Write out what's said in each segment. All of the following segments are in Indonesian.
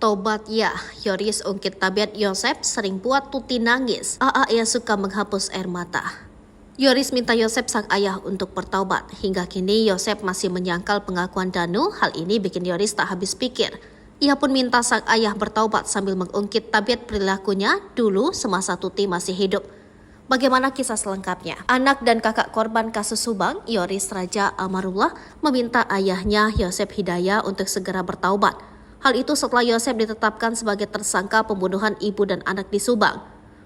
Tobat ya, Yoris ungkit tabiat Yosep sering buat Tuti nangis. Ia suka menghapus air mata. Yoris minta Yosep sang ayah untuk bertaubat. Hingga kini Yosep masih menyangkal pengakuan Danu. Hal ini bikin Yoris tak habis pikir. Ia pun minta sang ayah bertaubat sambil mengungkit tabiat perilakunya dulu semasa Tuti masih hidup. Bagaimana kisah selengkapnya? Anak dan kakak korban kasus Subang, Yoris Raja Amarullah, meminta ayahnya Yosep Hidayah untuk segera bertaubat. Hal itu setelah Yosep ditetapkan sebagai tersangka pembunuhan ibu dan anak di Subang.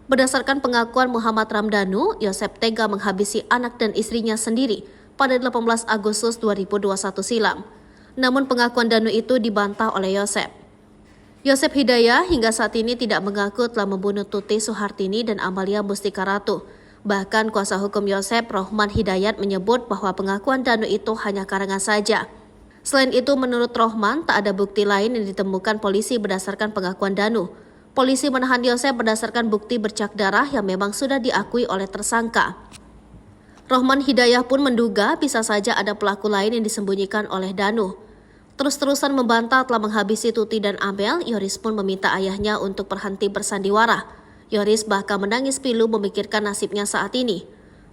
Berdasarkan pengakuan Muhammad Ramdhanu, Yosep tega menghabisi anak dan istrinya sendiri pada 18 Agustus 2021 silam. Namun pengakuan Danu itu dibantah oleh Yosep. Yosep Hidayah hingga saat ini tidak mengaku telah membunuh Tuti Suhartini dan Amalia Mustika Ratu. Bahkan kuasa hukum Yosep, Rohman Hidayat, menyebut bahwa pengakuan Danu itu hanya karangan saja. Selain itu, menurut Rohman, tak ada bukti lain yang ditemukan polisi berdasarkan pengakuan Danu. Polisi menahan Yosep berdasarkan bukti bercak darah yang memang sudah diakui oleh tersangka. Rohman Hidayah pun menduga bisa saja ada pelaku lain yang disembunyikan oleh Danu. Terus-terusan membantah telah menghabisi Tuti dan Amel, Yoris pun meminta ayahnya untuk berhenti bersandiwara. Yoris bahkan menangis pilu memikirkan nasibnya saat ini.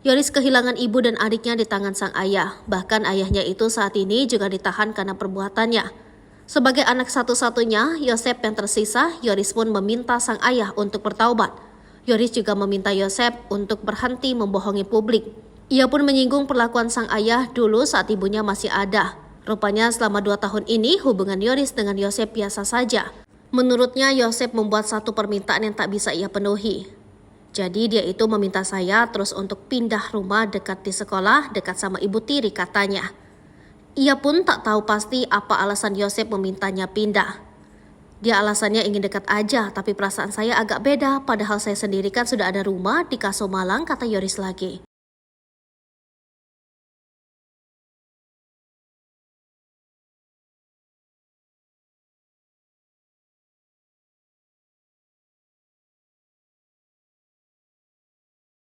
Yoris kehilangan ibu dan adiknya di tangan sang ayah. Bahkan ayahnya itu saat ini juga ditahan karena perbuatannya. Sebagai anak satu-satunya, Yosep yang tersisa, Yoris pun meminta sang ayah untuk bertaubat. Yoris juga meminta Yosep untuk berhenti membohongi publik. Ia pun menyinggung perlakuan sang ayah dulu saat ibunya masih ada. Rupanya selama 2 tahun ini hubungan Yoris dengan Yosep biasa saja. Menurutnya Yosep membuat satu permintaan yang tak bisa ia penuhi. Jadi dia itu meminta saya terus untuk pindah rumah dekat di sekolah, dekat sama ibu tiri katanya. Ia pun tak tahu pasti apa alasan Yosep memintanya pindah. Dia alasannya ingin dekat aja, tapi perasaan saya agak beda, padahal saya sendiri kan sudah ada rumah di Kaso Malang, kata Yoris lagi.